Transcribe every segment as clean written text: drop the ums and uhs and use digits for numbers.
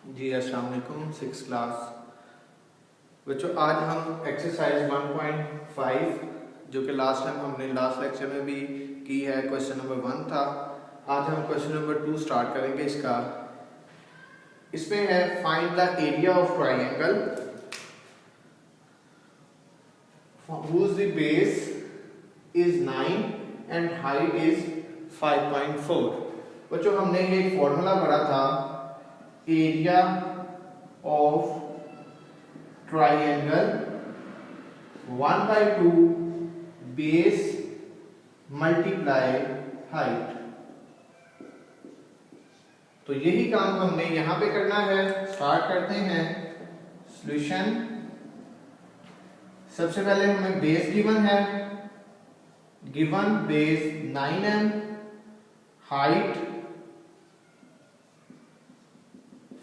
जी अस्सलाम वालेकुम। 6 क्लास बच्चों, आज हम एक्सरसाइज 1.5 जो कि लास्ट टाइम हमने लास्ट लेक्चर में भी की है, क्वेश्चन नंबर 1 था। आज हम क्वेश्चन नंबर 2 स्टार्ट करेंगे इसका। इसमें है find the area of triangle whose the base is 9 and height is 5.4। बच्चों हमने ये फॉर्मूला पढ़ा था, area of triangle 1/2 base multiply height. तो यही काम हमने यहां पे करना है। स्टार्ट करते हैं सॉल्यूशन। सबसे पहले हमें बेस गिवन है, given base 9m, height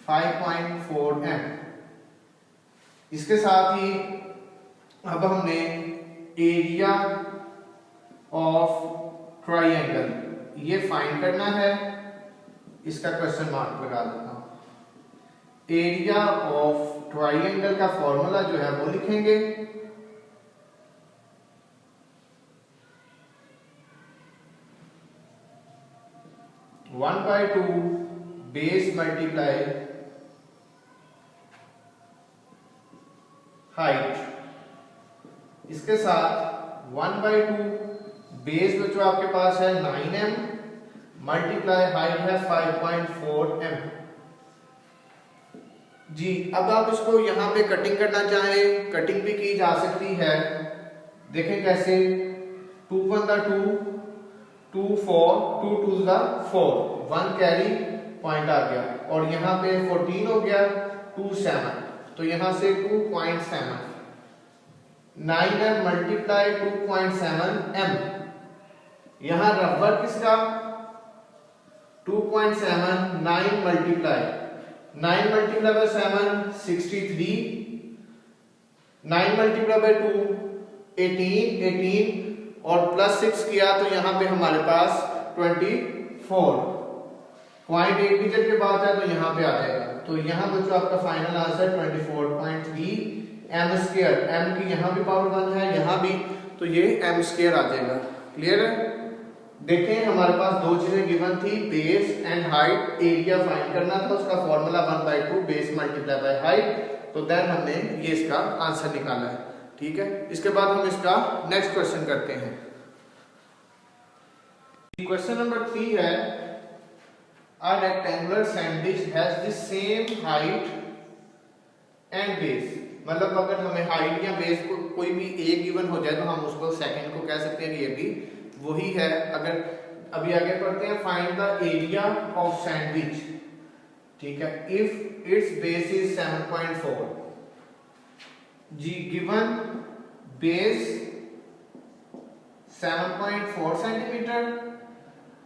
5.4m। इसके साथ ही अब हमने एरिया ऑफ ट्राइंगल ये फाइंड करना है। इसका क्वेश्चन मार्क लगा देता हूं। एरिया ऑफ ट्राइंगल का फॉर्मूला जो है वो लिखेंगे, 1/2 बेस मल्टीप्लाई हाइट। इसके साथ 1/2 बेस बच्चों आपके पास है 9m मल्टीप्लाई हाइट है 5.4m। जी अब आप इसको यहां पे कटिंग करना चाहें, कटिंग भी की जा सकती है। देखें कैसे, 2 1 2 2 4 2 2 4 1 कैरी पॉइंट आ गया, और यहाँ पे 14 हो गया 2 7, तो यहाँ से 2.7 9m मल्टीप्लाई 2.7m। यहाँ रबर किसका 2.7 9 मल्टीप्लाई 7 63, 9 मल्टीप्लाई बाय 2 18 और प्लस 6 किया तो यहाँ पे हमारे पास 24। 0.8 डिजिट के बाद है तो यहाँ पे आ जाएगा। तो यहाँ बच्चों आपका final answer 24.3 m square. m की यहाँ भी पावर 1 है, यहाँ भी, तो ये m स्क्वायर आ जाएगा। क्लियर है? देखें हमारे पास दो चीजें गिवन थी, base and height. Area find करना था, उसका formula 1/2 base multiply by height. तो देन हमने ये इसका आंसर निकाला है। ठीक है, इसके बाद हम इसका नेक्स्ट क्वेश्चन करते हैं। क्वेश्चन नंबर 3 है, a rectangular sandwich has the same height and base। मतलब अगर हमें हाइट या बेस को कोई भी एक गिवन हो जाए तो हम उसको सेकंड को कह सकते हैं कि ये भी वही है। अगर अभी आगे पढ़ते हैं, find the area of sandwich. ठीक है, इफ इट्स बेस इज 7.4। जी गिवन बेस 7.4 सेंटीमीटर।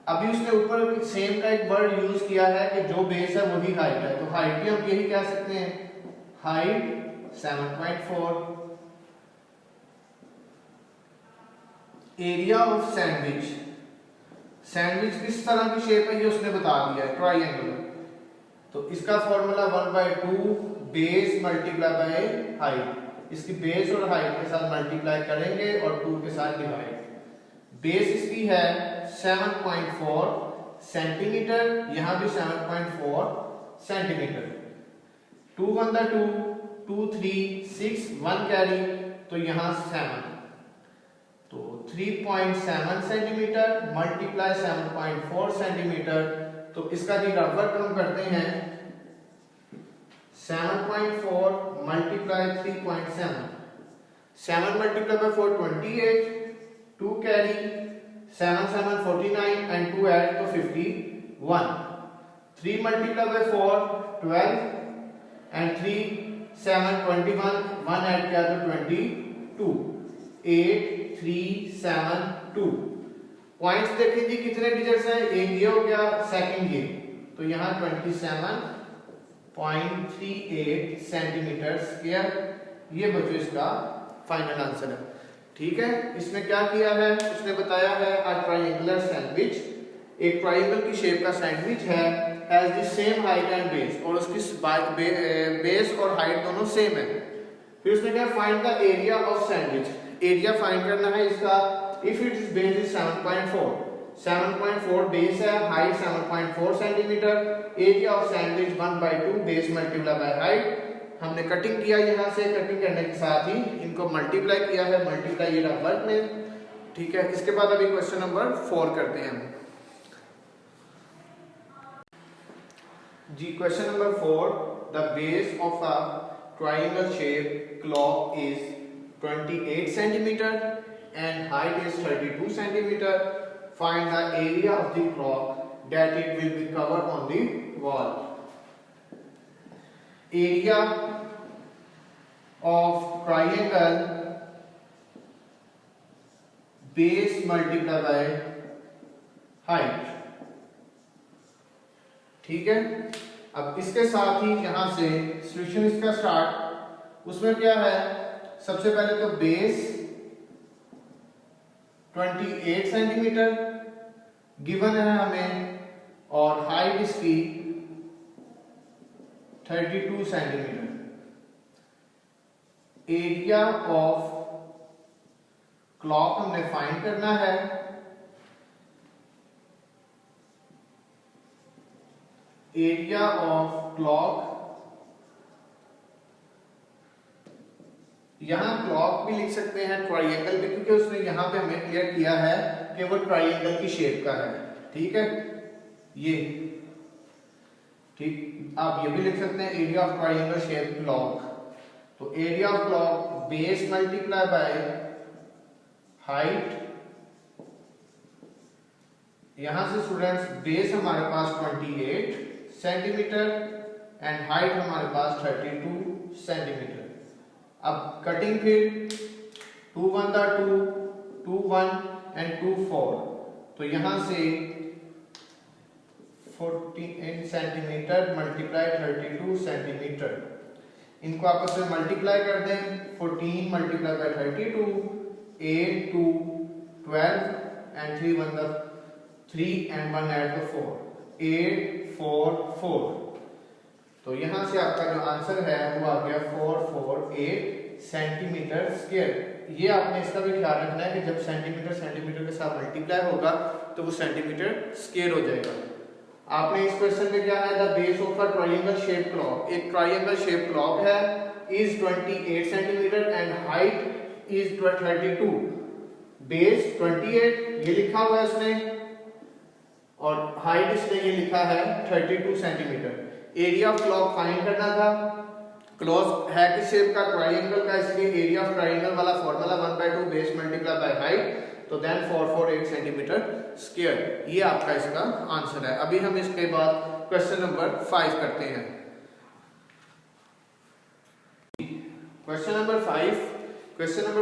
अभी उसने ऊपर सेम का एक वर्ड यूज किया है कि जो बेस है वही हाइट है, तो हाइट भी हम यही कह सकते हैं, height 7.4। Area of sandwich, sandwich किस तरह की शेप है ये उसने बता दिया है, ट्राइंगुलर। तो इसका formula 1/2 base multiply by height. इसकी बेस और हाइट के साथ मल्टीप्लाई करेंगे और 2 के साथ डिवाइड। बेस इसकी है 7.4 सेंटीमीटर, यहां भी 7.4 सेंटीमीटर। 2 1 2 2 3 6 1 कैरी, तो यहां 7, तो 3.7 सेंटीमीटर मल्टीप्लाई 7.4 सेंटीमीटर। तो इसका जी रफवर्क हम करते हैं, 7.4 multiply 3.7, 7 multiply by 4 28, 2 carry, 7 7 49 and 2 add तो 51, 3 मल्टीप्लाई बाय 4 12 एंड 3 7 21, 1 ऐड किया तो 22, 8 3 7 2। पॉइंट्स देखें जी कितने डिजिट्स हैं, एक ये हो गया, सेकंड ये, तो यहाँ 27.38 सेंटीमीटर स्क्वायर। ये बच्चों इसका फाइनल आंसर है। ठीक है, इसने क्या किया है, उसने बताया है अ ट्रायंगुलर सैंडविच एक ट्राइंगल की शेप का सैंडविच है has the same height and base, और उसकी बेस और हाइट दोनों सेम है। फिर उसने कहा find the area of sandwich, area find करना है इसका। If it's base is 7.4 base है, height 7.4 centimetre, area of sandwich 1/2 base multiply by height. हमने कटिंग किया, यहाँ से कटिंग करने के साथ ही इनको मल्टीप्लाई किया है, मल्टीप्लाई ये रहा वर्क में, ठीक है। इसके बाद अभी क्वेश्चन नंबर 4 करते हैं हम जी। Question number 4, the base of a triangle shape clock is 28 centimetre and height is 32 centimeter. Find the area of the clock that it will be covered on the wall. Area of triangle base multiplied by height, ठीक है। अब इसके साथ ही यहां से solution इसका start, उसमें क्या है, सबसे पहले तो बेस 28 सेंटीमीटर गिवन है हमें, और हाइट इसकी 32 सेंटीमीटर। एरिया ऑफ क्लॉक हमने फाइंड करना है। एरिया ऑफ क्लॉक, यहां क्लॉक भी लिख सकते हैं, ट्राइंगल भी, क्योंकि उसने यहां पे हमें क्लियर किया है कि वो ट्राइंगल की शेप का है, ठीक है। ये ठीक, आप ये भी लिख सकते हैं area of triangle shape clock. तो area of clock base multiply by height, यहां से स्टूडेंट्स बेस हमारे पास 28 सेंटीमीटर एंड हाइट हमारे पास 32 सेंटीमीटर। अब कटिंग फिर 2 1 दा 2, 2 1 एंड 2 4, तो यहां से 48 सेंटीमीटर मल्टीप्लाई 32 सेंटीमीटर, इनको आपस में मल्टीप्लाई कर दें। 14 मल्टीप्लाई बाय 32, 8 2 12 एंड 3 1 दा 3 एंड 1 ऐड द 4, 8 4 4। तो यहां से आपका जो आंसर है वो आ गया 448 सेंटीमीटर स्क्वायर। ये आपने इसका भी ख्याल रखना है कि जब सेंटीमीटर सेंटीमीटर के साथ मल्टीप्लाई होगा तो वो सेंटीमीटर स्क्वायर हो जाएगा। आपने इस क्वेश्चन में क्या है, the base of a triangle shape clock, एक ट्रायंगल शेप क्लॉक है, is 28 centimetre and height is 32, base 28 ये लिखा हुआ है इसने, और हाइट इसने ये लिखा है 32 centimetre. Area of clock find करना था, क्लॉक है किस शेप का, ट्रायंगल का, इसलिए एरिया ऑफ ट्रायंगल वाला formula 1/2 base multiply by height, तो देन 448 सेंटीमीटर स्क्वायर। ये आपका इसका आंसर है। अभी हम इसके बाद क्वेश्चन नंबर 5 करते हैं। क्वेश्चन नंबर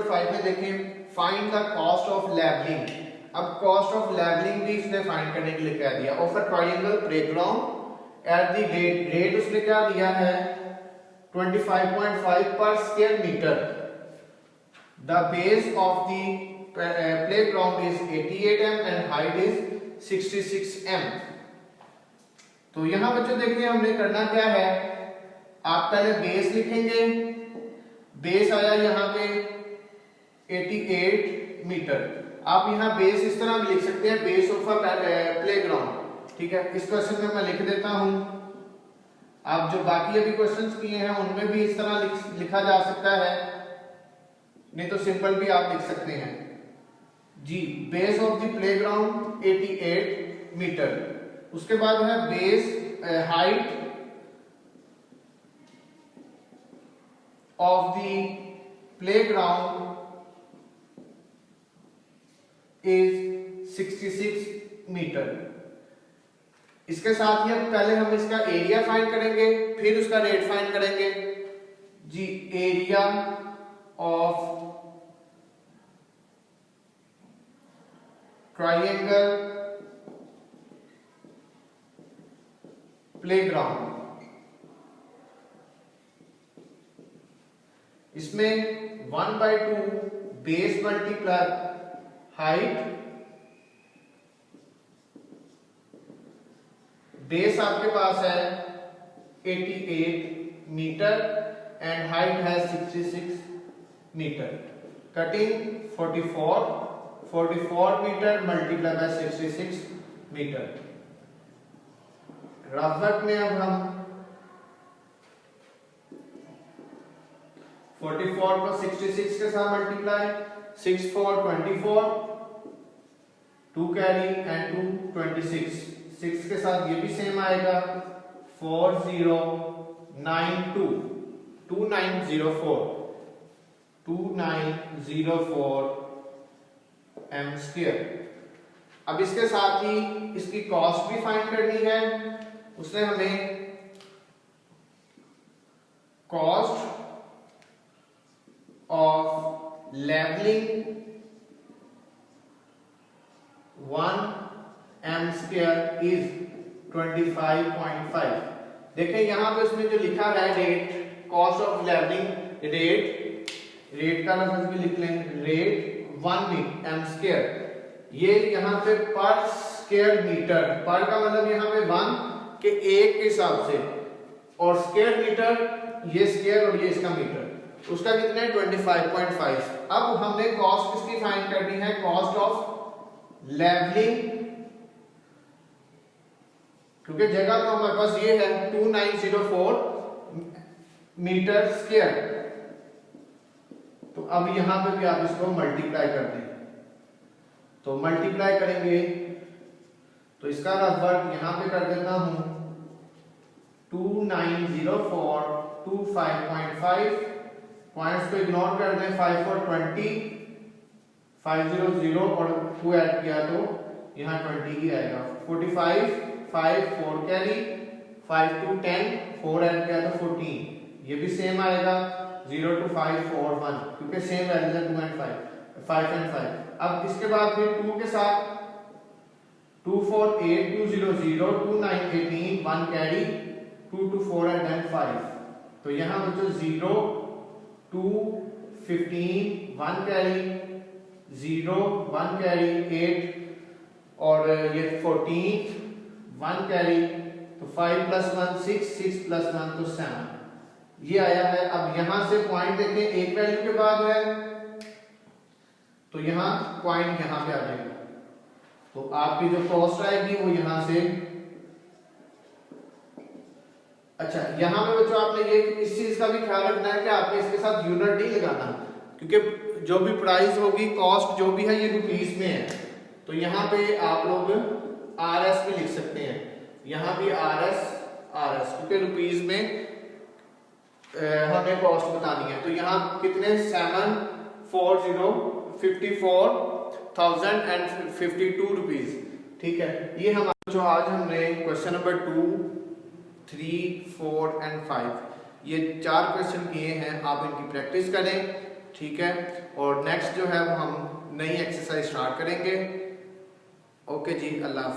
5 में देखें, find the cost of levelling. अब कॉस्ट ऑफ लेवलिंग भी इसने फाइंड करने के लिए कह दिया। Of a triangle playground at the grade उसने क्या दिया है 25.5 पर square metre. The base of the playground is 88 m and height is 66 m। तो यहां बच्चों देखिए हमने करना क्या है, आप पहले बेस लिखेंगे, बेस आया यहां पे 88 मीटर। आप यहां बेस इस तरह भी लिख सकते हैं, बेस ऑफ अ प्लेग्राउंड, ठीक है। इस क्वेश्चन में मैं लिख देता हूं, आप जो बाकी अभी क्वेश्चंस किए हैं उनमें भी इस तरह लिखा जा सकता है, नहीं तो सिंपल भी आप लिख सकते हैं जी। Base of the playground 88 metre, उसके बाद है base height of the playground is 66 metre. इसके साथ ही अब पहले हम इसका एरिया फाइंड करेंगे, फिर उसका रेट फाइंड करेंगे जी। एरिया ऑफ ट्रायंगल प्लेग्राउंड, इसमें 1/2 बेस मल्टीप्लाई हाइट बेस आपके पास है 88 मीटर एंड हाइट है 66 metre. Cutting 44 metre multiply by 66 metre. Rough work में अब हम 44 को 66 के साथ मल्टीप्लाई, 6 4 24, 2 कैरी एंड 2 26, 6 के साथ ये भी सेम आएगा 4092 2904 m स्क्वायर। अब इसके साथ ही इसकी कॉस्ट भी फाइंड करनी है। उसने हमें cost of levelling 1 m square is 25.5। देखें यहां पे उसमें जो लिखा है rate, cost of levelling rate का लफ्ज भी लिख लें, रेट 1 m स्क्वायर। ये यहाँ पे पर स्क्वायर मीटर, पर का मतलब यहाँ पे 1 के 1 के हिसाब से, और स्क्वायर मीटर ये स्क्वायर और ये इसका मीटर, उसका कितना है 25.5। अब हमने कॉस्ट किसकी फाइंड करनी है, कॉस्ट ऑफ लेवलिंग, क्योंकि जगह तो हमारे पास ये है 2904 मीटर स्क्वायर। तो अब यहां पे भी आप इसको मल्टीप्लाई कर दें, तो मल्टीप्लाई करेंगे तो इसका वर्क यहां पे कर देता हूं 2904 25.5, पॉइंट्स को इग्नोर कर दें, 5 4 20, 500 और 2 ऐड किया तो यहां 20 ही आएगा, 45 5 4 कैरी, 5 2 10, 4 ऐड किया तो 14, ये भी सेम आएगा 0 to 5 4 1, क्योंकि सेम वैल्यूज है 2 and 5 and 5। अब इसके बाद फिर 2 के साथ 2 4 8 2 0 0 2 9 18 1 कैरी 2 2 4 and then 5। तो यहाँ बच्चों 0 2 15 1 कैरी 0 1 कैरी 8 और ये 14 1 कैरी, तो 5 + 1 6 6 + 1 तो 7, ये आया है। अब यहां से पॉइंट देखें, एक वैल्यू के बाद है तो यहां पॉइंट यहां पे आ जाएगा, तो आपकी जो कॉस्ट आएगी वो यहां से। अच्छा यहां पे बच्चों आपने ये इस चीज का भी ख्याल रखना है कि आपने इसके साथ यूनिट नहीं लगाना, क्योंकि जो भी प्राइस होगी, कॉस्ट जो भी है ये रुपीस में है, तो यहां पे आप लोग RS भी लिख सकते हैं, यहां भी RS क्योंकि रुपीस में हमें कॉस्ट बतानी है। तो यहाँ कितने 74054,052 रुपीज, ठीक है। ये हम जो आज हमने क्वेश्चन नंबर 2 3 4 and 5 ये 4 क्वेश्चन किए हैं, आप इनकी प्रैक्टिस करें, ठीक है। और नेक्स्ट जो है वो हम नई एक्सरसाइज स्टार्ट करेंगे। ओके जी, अल्लाह हाफ़िज़।